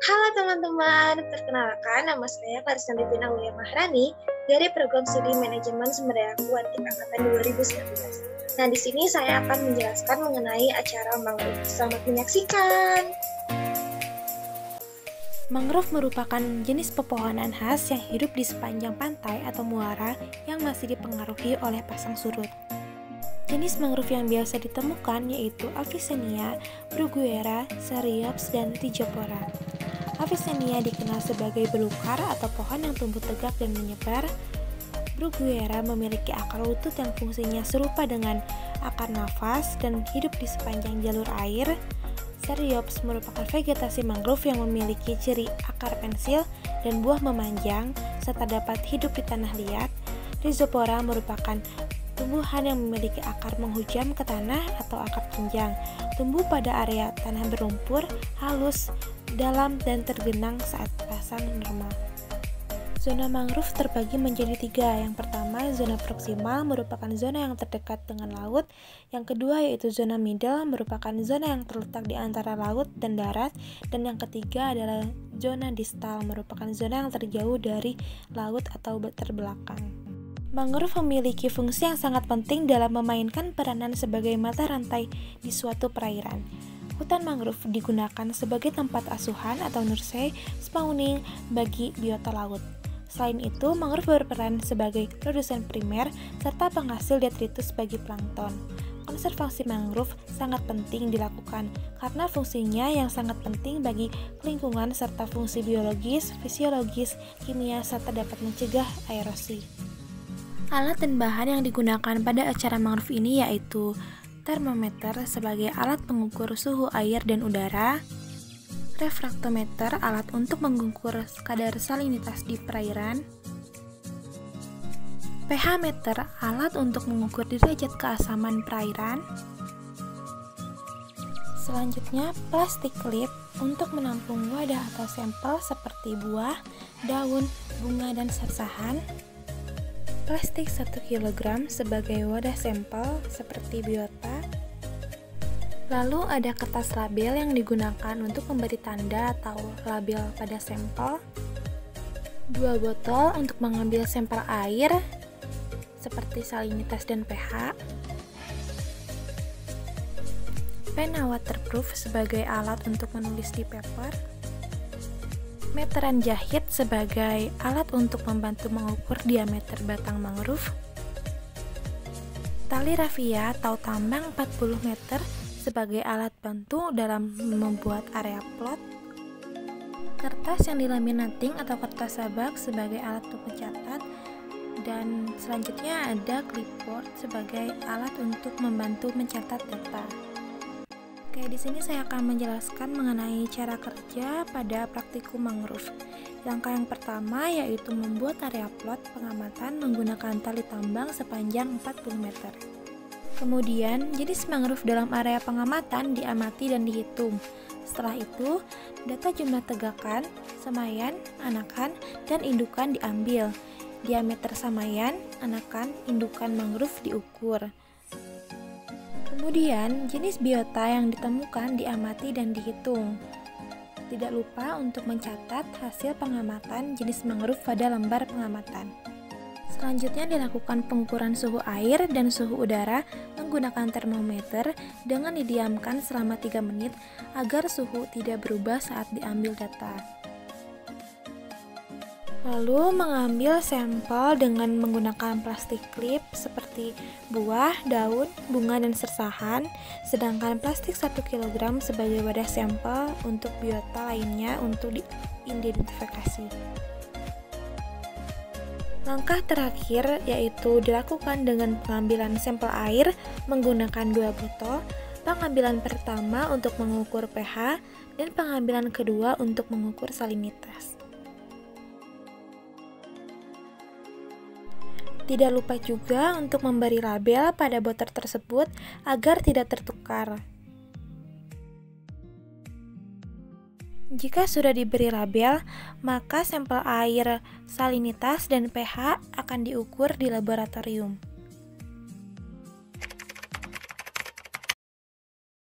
Halo teman-teman, perkenalkan nama saya Farisna Livina Aulia Mahrani dari Program Studi Manajemen Sumber Daya Aquatik Angkatan 2019. Nah, di sini saya akan menjelaskan mengenai acara mangrove. Selamat menyaksikan. Mangrove merupakan jenis pepohonan khas yang hidup di sepanjang pantai atau muara yang masih dipengaruhi oleh pasang surut. Jenis mangrove yang biasa ditemukan yaitu Avicennia, Bruguiera, Caryopsis, dan Rhizophora. Avicennia dikenal sebagai belukar atau pohon yang tumbuh tegak dan menyebar. Bruguiera memiliki akar lutut yang fungsinya serupa dengan akar nafas dan hidup di sepanjang jalur air. Caryopsis merupakan vegetasi mangrove yang memiliki ciri akar pensil dan buah memanjang serta dapat hidup di tanah liat. Rhizophora merupakan tumbuhan yang memiliki akar menghujam ke tanah atau akar panjang, tumbuh pada area tanah berlumpur, halus, dalam, dan tergenang saat pasang normal. Zona mangrove terbagi menjadi 3. Yang pertama, zona proksimal merupakan zona yang terdekat dengan laut. Yang kedua yaitu zona middle merupakan zona yang terletak di antara laut dan darat. Dan yang ketiga adalah zona distal merupakan zona yang terjauh dari laut atau terbelakang. Mangrove memiliki fungsi yang sangat penting dalam memainkan peranan sebagai mata rantai di suatu perairan. Hutan mangrove digunakan sebagai tempat asuhan atau nursery spawning bagi biota laut. Selain itu, mangrove berperan sebagai produsen primer serta penghasil detritus bagi plankton. Konservasi mangrove sangat penting dilakukan karena fungsinya yang sangat penting bagi lingkungan serta fungsi biologis, fisiologis, kimia serta dapat mencegah erosi. Alat dan bahan yang digunakan pada acara mangrove ini yaitu termometer sebagai alat pengukur suhu air dan udara, refraktometer alat untuk mengukur kadar salinitas di perairan, pH meter alat untuk mengukur derajat keasaman perairan. Selanjutnya, plastik clip untuk menampung wadah atau sampel seperti buah, daun, bunga, dan sersahan. Plastik 1 kg sebagai wadah sampel seperti biota. Lalu ada kertas label yang digunakan untuk memberi tanda atau label pada sampel. 2 botol untuk mengambil sampel air seperti salinitas dan pH. Pena waterproof sebagai alat untuk menulis di paper. Meteran jahit sebagai alat untuk membantu mengukur diameter batang mangrove. Tali rafia atau tambang 40 meter sebagai alat bantu dalam membuat area plot. Kertas yang dilaminating atau kertas sabak sebagai alat untuk mencatat. Dan selanjutnya ada clipboard sebagai alat untuk membantu mencatat data. Oke, di sini saya akan menjelaskan mengenai cara kerja pada praktikum mangrove. Langkah yang pertama yaitu membuat area plot pengamatan menggunakan tali tambang sepanjang 40 meter. Kemudian, jenis mangrove dalam area pengamatan diamati dan dihitung. Setelah itu, data jumlah tegakan, samayan, anakan, dan indukan diambil. Diameter samayan, anakan, indukan mangrove diukur. Kemudian, jenis biota yang ditemukan diamati dan dihitung. Tidak lupa untuk mencatat hasil pengamatan jenis mangrove pada lembar pengamatan. Selanjutnya dilakukan pengukuran suhu air dan suhu udara menggunakan termometer dengan didiamkan selama 3 menit agar suhu tidak berubah saat diambil data. Lalu mengambil sampel dengan menggunakan plastik clip seperti buah, daun, bunga, dan sersahan, sedangkan plastik 1 kg sebagai wadah sampel untuk biota lainnya untuk diidentifikasi. Langkah terakhir yaitu dilakukan dengan pengambilan sampel air menggunakan 2 botol, pengambilan pertama untuk mengukur pH, dan pengambilan kedua untuk mengukur salinitas. Tidak lupa juga untuk memberi label pada botol tersebut agar tidak tertukar. Jika sudah diberi label, maka sampel air, salinitas, dan pH akan diukur di laboratorium.